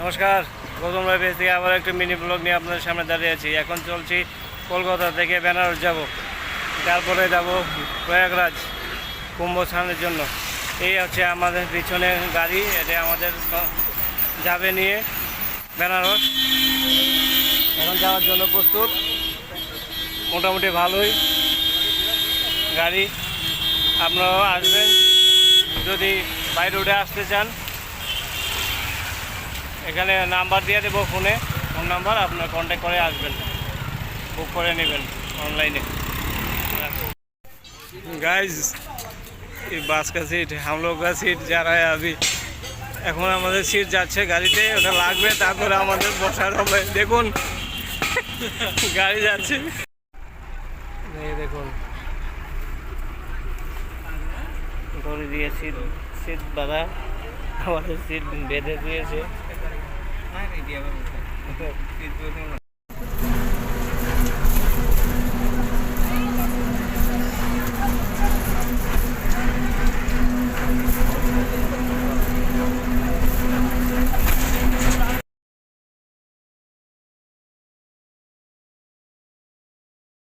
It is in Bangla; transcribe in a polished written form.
নমস্কার, গৌতম রায় পেজ থেকে আবার একটা মিনি ব্লগ নিয়ে আপনাদের সামনে দাঁড়িয়ে আছি। এখন চলছি কলকাতা থেকে বেনারস যাব, তারপরে যাব প্রয়াগরাজ কুম্ভ স্নানের জন্য। এই হচ্ছে আমাদের পিছনে গাড়ি, এটা আমাদের যাবে নিয়ে বেনারস। এখন যাওয়ার জন্য প্রস্তুত, মোটামুটি ভালোই গাড়ি। আপনারাও আসবেন, যদি বাই রোডে আসতে চান এখানে নাম্বার দিয়ে দেবো, ফোন নাম্বার, আপনার कॉन्टैक्ट করে আসবেন, বুক করে নেবেন অনলাইনে। गाइस ये बस का सीट, हम लोग का सीट जा रहा है अभी। এখন আমাদের সিট যাচ্ছে গাড়িতে, ওটা লাগবে, তারপরে আমাদের বসার হবে। দেখুন গাড়ি যাচ্ছে, এই দেখুন করে দিয়ে সিট বাঁধা, আমাদের সিট বেঁধে দিয়েছে।